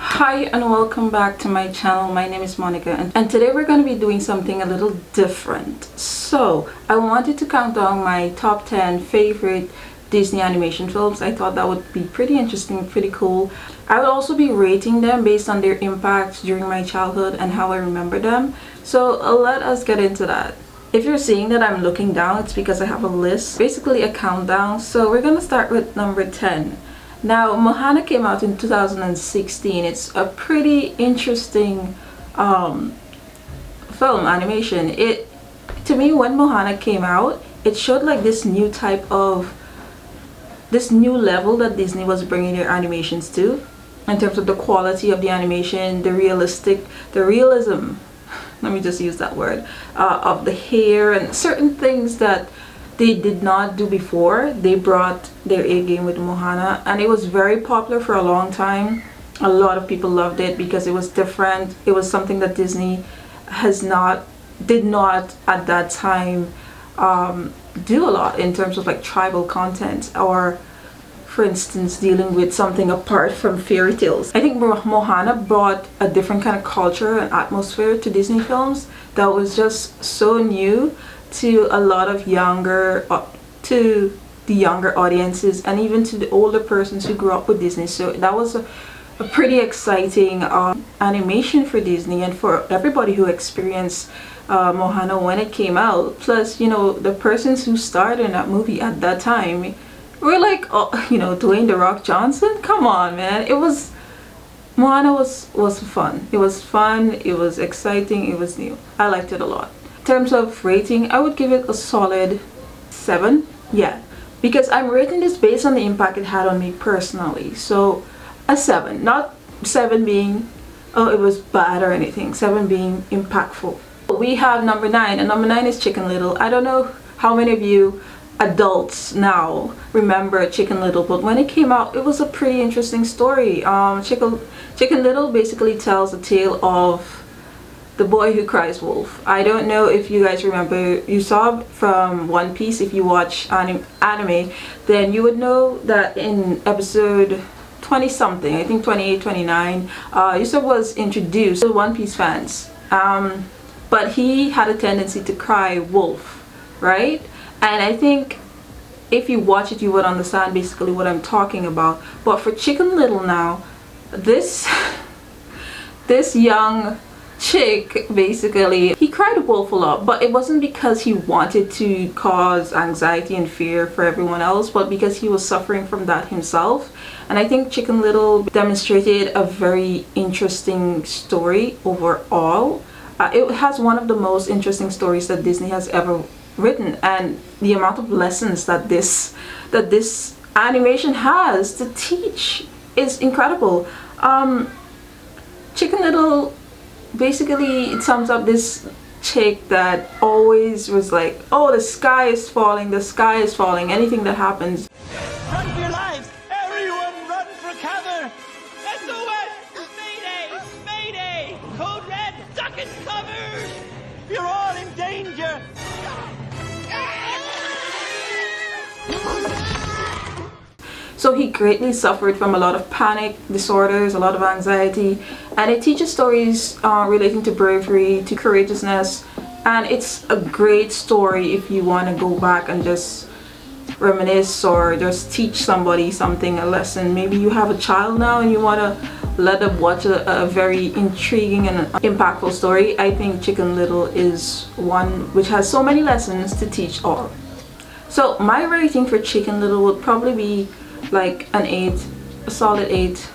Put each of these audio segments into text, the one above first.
Hi and welcome back to my channel. My name is Monica and today we're going to be doing something a little different. So I wanted to count down my top 10 favorite Disney animation films. I thought that would be pretty interesting, pretty cool. I will also be rating them based on their impact during my childhood and how I remember them. So let us get into that. If you're seeing that I'm looking down, it's because I have a list, basically a countdown. So we're going to start with number 10. Now, Moana came out in 2016. It's a pretty interesting film animation. To me, when Moana came out, it showed like this new level that Disney was bringing their animations to, in terms of the quality of the animation, the realism, let me just use that word, of the hair and certain things that they did not do before. They brought their A game with Moana, and it was very popular for a long time. A lot of people loved it because it was different. It was something that Disney did not at that time do a lot in terms of like tribal content, or for instance dealing with something apart from fairy tales. I think Moana brought a different kind of culture and atmosphere to Disney films that was just so new to a lot of younger audiences, and even to the older persons who grew up with Disney. So that was a pretty exciting animation for Disney and for everybody who experienced Moana when it came out. Plus, you know, the persons who starred in that movie at that time were like, oh, you know, Dwayne "The Rock" Johnson. Come on, man. Moana was fun. It was fun, it was exciting, it was new. I liked it a lot. In terms of rating, I would give it a solid 7. Yeah, because I'm rating this based on the impact it had on me personally. So a 7, not 7 being oh it was bad or anything, 7 being impactful. We have number 9, and number 9 is Chicken Little. I don't know how many of you adults now remember Chicken Little, but when it came out, it was a pretty interesting story. Chicken Little basically tells the tale of the boy who cries wolf. I don't know if you guys remember, you saw from One Piece. If you watch anime, then you would know that in episode 20 something, I think 28, 29, Usopp was introduced to One Piece fans, but he had a tendency to cry wolf, right? And I think if you watch it, you would understand basically what I'm talking about. But for Chicken Little now, this young chick, basically, he cried wolf a lot, but it wasn't because he wanted to cause anxiety and fear for everyone else, but because he was suffering from that himself. And I think Chicken Little demonstrated a very interesting story overall. It has one of the most interesting stories that Disney has ever written, and the amount of lessons that this animation has to teach is incredible. Chicken Little, basically, it sums up this chick that always was like, oh, the sky is falling, anything that happens. Run for your lives! Everyone run for cover! SOS! Mayday! Mayday! Code red! Duck and cover! You're all in danger! So he greatly suffered from a lot of panic disorders, a lot of anxiety, and it teaches stories relating to bravery, to courageousness, and it's a great story if you want to go back and just reminisce or just teach somebody something, a lesson. Maybe you have a child now and you want to let them watch a very intriguing and impactful story. I think Chicken Little is one which has so many lessons to teach all. So my rating for Chicken Little would probably be like an 8, a solid 8.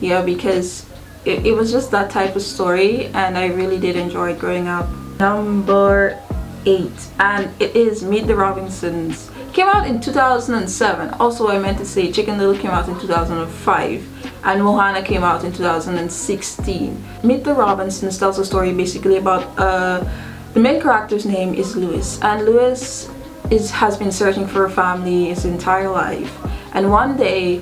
Yeah, because it was just that type of story, and I really did enjoy it growing up. Number 8, and it is Meet the Robinsons. Came out in 2007. Also, I meant to say Chicken Little came out in 2005, and Moana came out in 2016. Meet the Robinsons tells a story basically about the main character's name is Louis, and Louis has been searching for a family his entire life, and one day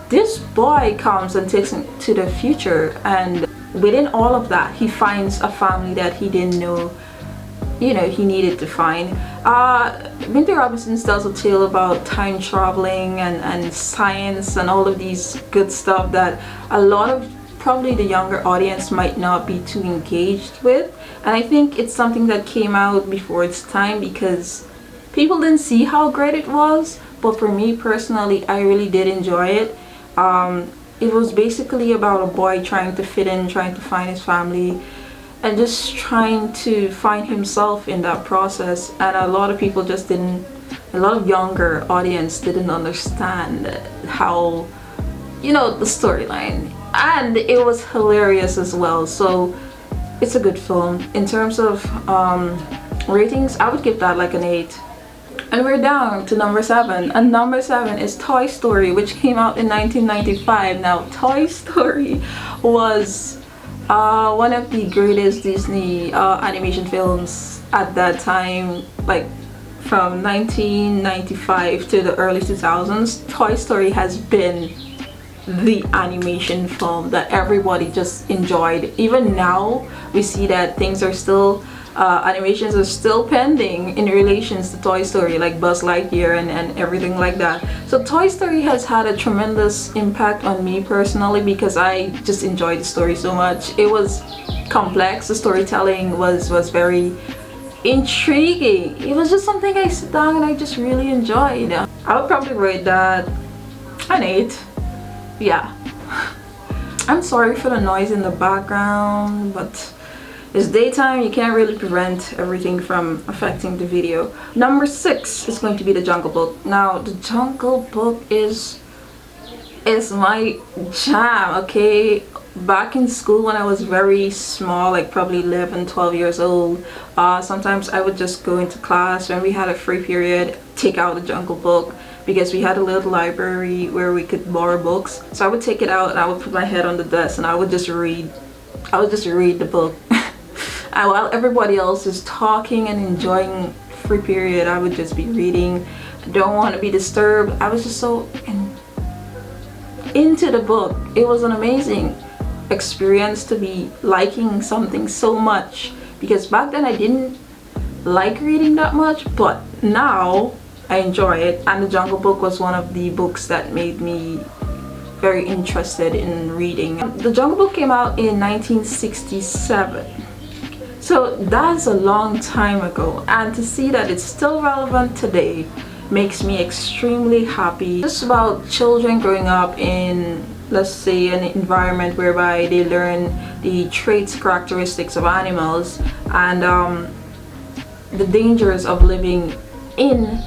this boy comes and takes him to the future, and within all of that he finds a family that he didn't know, you know, he needed to find. Meet the Robinsons tells a tale about time traveling and science and all of these good stuff that a lot of probably the younger audience might not be too engaged with, and I think it's something that came out before its time because people didn't see how great it was. But for me personally, I really did enjoy it. It was basically about a boy trying to fit in, trying to find his family, and just trying to find himself in that process. And a lot of people just didn't, a lot of younger audience didn't understand how, you know, the storyline. And it was hilarious as well. So it's a good film. In terms of ratings, I would give that like an 8. And we're down to number 7, and number 7 is Toy Story, which came out in 1995. Now Toy Story was one of the greatest Disney animation films at that time, like from 1995 to the early 2000s. Toy Story has been the animation film that everybody just enjoyed. Even now we see that things are still animations are still pending in relations to Toy Story, like Buzz Lightyear and everything like that. So Toy Story has had a tremendous impact on me personally because I just enjoyed the story so much. It was complex, the storytelling was very intriguing. It was just something I sit down and I just really enjoyed. I would probably rate that an 8. Yeah. I'm sorry for the noise in the background, but it's daytime, you can't really prevent everything from affecting the video. Number 6 is going to be The Jungle Book. Now, The Jungle Book is my jam, okay? Back in school when I was very small, like probably 11, 12 years old, sometimes I would just go into class when we had a free period, take out The Jungle Book, because we had a little library where we could borrow books. So I would take it out and I would put my head on the desk and I would just read the book. And while everybody else is talking and enjoying free period, I would just be reading. I don't want to be disturbed. I was just so into the book. It was an amazing experience to be liking something so much, because back then I didn't like reading that much, but now I enjoy it. And The Jungle Book was one of the books that made me very interested in reading. The Jungle Book came out in 1967. So that's a long time ago, and to see that it's still relevant today makes me extremely happy. It's about children growing up in, let's say, an environment whereby they learn the traits, characteristics of animals, and the dangers of living in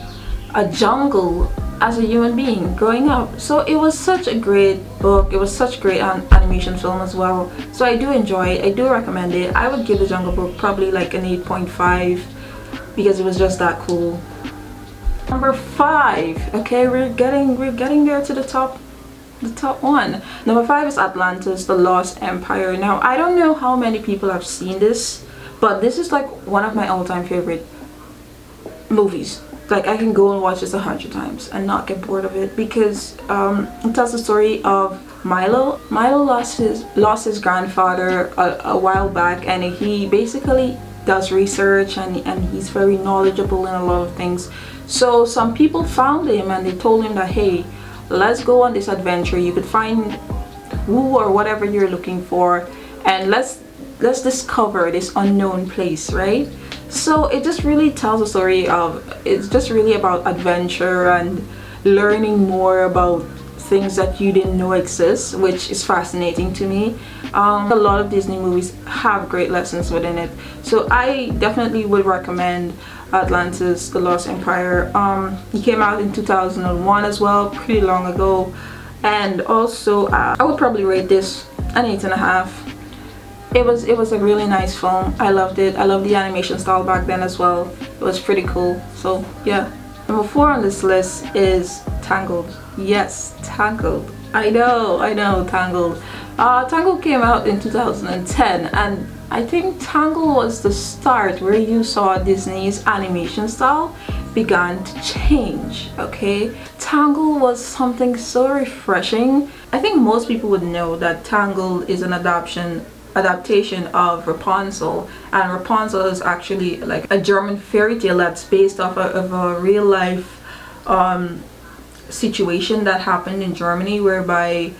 a jungle as a human being growing up. So it was such a great book. It was such great animation film as well. So I do enjoy it. I do recommend it. I would give The Jungle Book probably like an 8.5 because it was just that cool. Number 5. Okay, we're getting there to the top one. Number 5 is Atlantis, the Lost Empire. Now I don't know how many people have seen this, but this is like one of my all-time favorite movies. Like I can go and watch this 100 times and not get bored of it, because it tells the story of Milo. Milo lost his grandfather a while back, and he basically does research and he's very knowledgeable in a lot of things. So some people found him and they told him that, hey, let's go on this adventure. You could find who or whatever you're looking for, and let's discover this unknown place, right? So it just really tells a story of, it's just really about adventure and learning more about things that you didn't know exist, which is fascinating to me. A lot of Disney movies have great lessons within it, so I definitely would recommend Atlantis, the Lost Empire. It came out in 2001 as well, pretty long ago. And also I would probably rate this an 8.5. It was a really nice film. I loved it. I loved the animation style back then as well. It was pretty cool. So yeah. Number 4 on this list is Tangled. Yes, Tangled. I know, Tangled. Tangled came out in 2010, and I think Tangled was the start where you saw Disney's animation style began to change. Okay, Tangled was something so refreshing. I think most people would know that Tangled is an adaptation of Rapunzel, and Rapunzel is actually like a German fairy tale that's based off of a real life situation that happened in Germany, whereby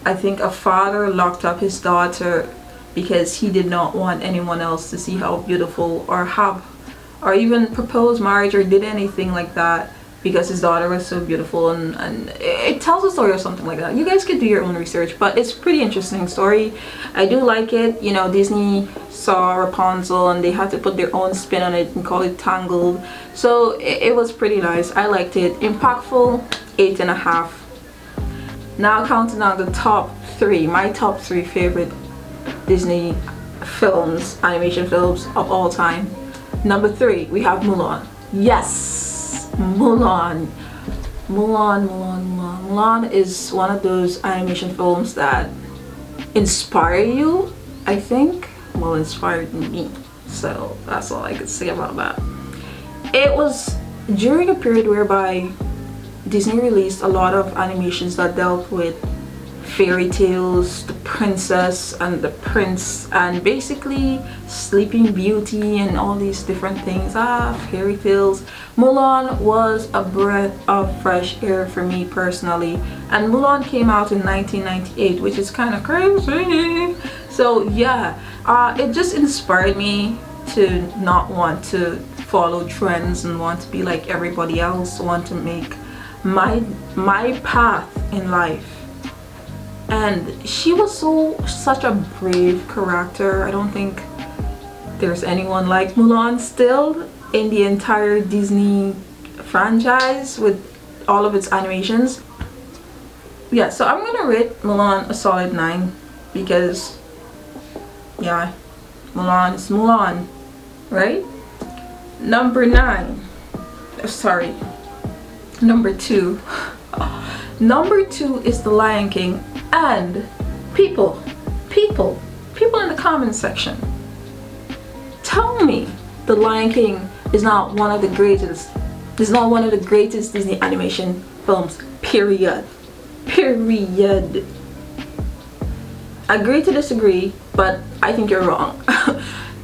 I think a father locked up his daughter because he did not want anyone else to see how beautiful or even propose marriage or did anything like that, because his daughter was so beautiful, and it tells a story or something like that. You guys could do your own research, but it's pretty interesting story. I do like it. You know, Disney saw Rapunzel and they had to put their own spin on it and call it Tangled. So it was pretty nice. I liked it. Impactful, 8.5. Now counting down the top 3, my top 3 favorite Disney films, animation films of all time. Number 3, we have Mulan. Yes, Mulan. Mulan is one of those animation films that inspire you, I think. Well, inspired me. So that's all I could say about that. It was during a period whereby Disney released a lot of animations that dealt with fairy tales, the princess and the prince, and basically Sleeping Beauty and all these different things. Fairy tales. Mulan was a breath of fresh air for me personally, and Mulan came out in 1998, which is kind of crazy. So yeah, it just inspired me to not want to follow trends and want to be like everybody else, want to make my path in life. And she was such a brave character. I don't think there's anyone like Mulan still in the entire Disney franchise with all of its animations. Yeah, so I'm gonna rate Mulan a solid 9 because yeah, Mulan is Mulan, right? Number 2. Number 2 is The Lion King. And people in the comment section, tell me The Lion King is not one of the greatest Disney animation films, period. Agree to disagree, but I think you're wrong.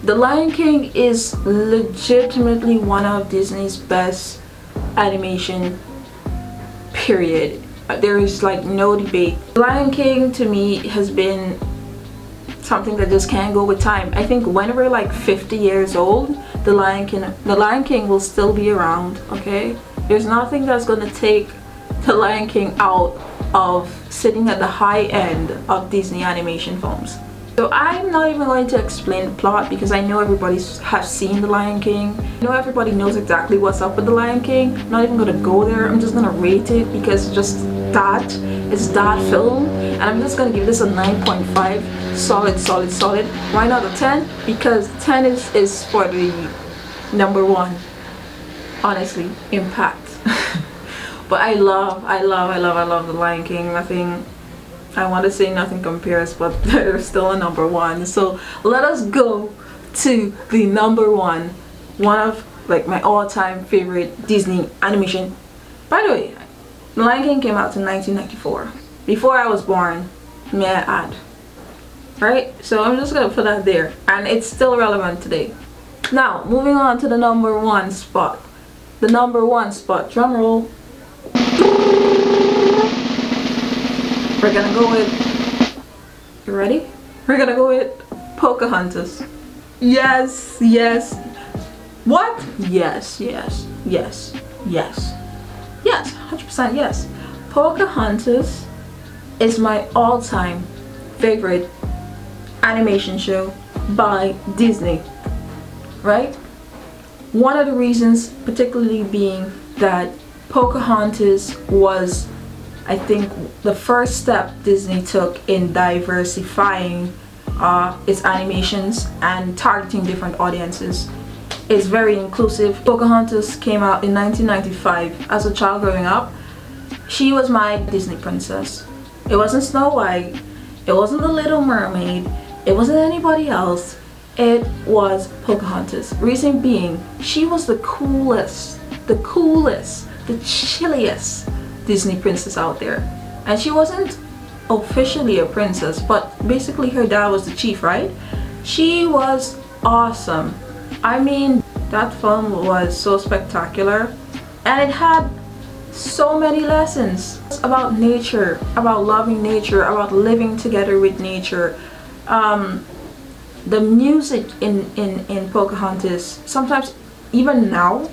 The Lion King is legitimately one of Disney's best animation, period. There is like no debate. Lion King to me has been something that just can't go with time. I think when we're like 50 years old, the Lion King will still be around, okay? There's nothing that's gonna take the Lion King out of sitting at the high end of Disney animation films. So I'm not even going to explain the plot because I know everybody has seen The Lion King. I know everybody knows exactly what's up with The Lion King. I'm not even gonna go there. I'm just gonna rate it because it's that film, and I'm just gonna give this a 9.5. Solid. Why not a 10? Because 10 is for the number 1. Honestly, impact. But I love The Lion King. I want to say nothing compares, but they're still a number 1. So let us go to the number 1 of like my all-time favorite Disney animation. By the way, The Lion King came out in 1994, before I was born, may I add, right? So I'm just gonna put that there, and it's still relevant today. Now moving on to the number 1 spot. The number 1 spot, drum roll. We're gonna go with, you ready? We're gonna go with Pocahontas. Yes. What? Yes, 100% yes. Pocahontas is my all-time favorite animation show by Disney, right? One of the reasons particularly being that Pocahontas was, I think, the first step Disney took in diversifying its animations and targeting different audiences. It's very inclusive. Pocahontas came out in 1995. As a child growing up, she was my Disney princess. It wasn't Snow White, it wasn't the Little Mermaid, it wasn't anybody else. It was Pocahontas. Reason being, she was the coolest, the chilliest Disney princess out there. And she wasn't officially a princess, but basically her dad was the chief, right? She was awesome. I mean, that film was so spectacular, and it had so many lessons about nature, about loving nature, about living together with nature. The music in Pocahontas, sometimes even now,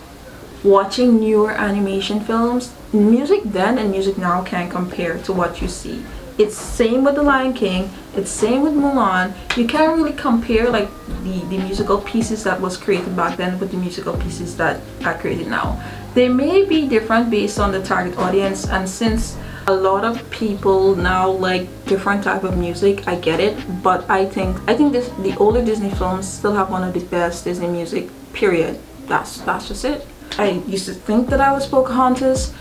watching newer animation films, music then and music now can't compare to what you see. It's same with The Lion King, it's same with Mulan. You can't really compare like the musical pieces that was created back then with the musical pieces that are created now. They may be different based on the target audience, and since a lot of people now like different type of music, I get it, but I think the older Disney films still have one of the best Disney music, period. That's just it. I used to think that I was Pocahontas.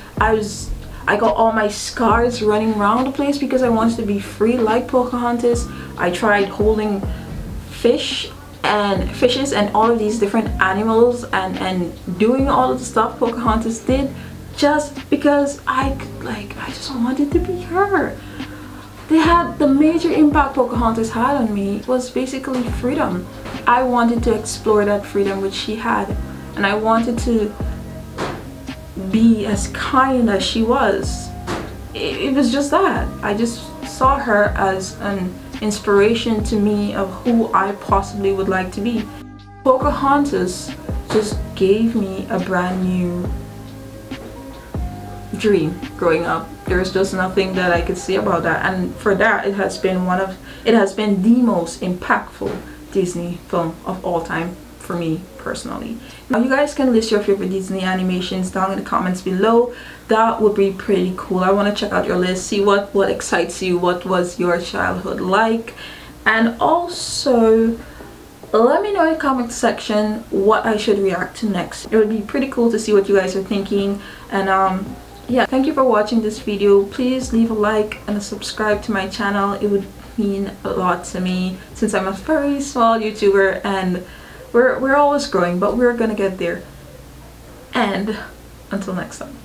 I got all my scars running around the place because I wanted to be free like Pocahontas. I tried holding fishes and all of these different animals and doing all of the stuff Pocahontas did just because I just wanted to be her. The major impact Pocahontas had on me was basically freedom. I wanted to explore that freedom which she had, and I wanted to be as kind as she was. It was just that. I just saw her as an inspiration to me of who I possibly would like to be. Pocahontas just gave me a brand new dream growing up. There's just nothing that I could say about that, and for that it has been the most impactful Disney film of all time for me personally. Now you guys can list your favorite Disney animations down in the comments below. That would be pretty cool. I want to check out your list, see what excites you, what was your childhood like, and also let me know in the comment section what I should react to next. It would be pretty cool to see what you guys are thinking. And yeah, thank you for watching this video. Please leave a like and a subscribe to my channel. It would mean a lot to me since I'm a very small YouTuber and we're always growing, but we're gonna get there. And until next time.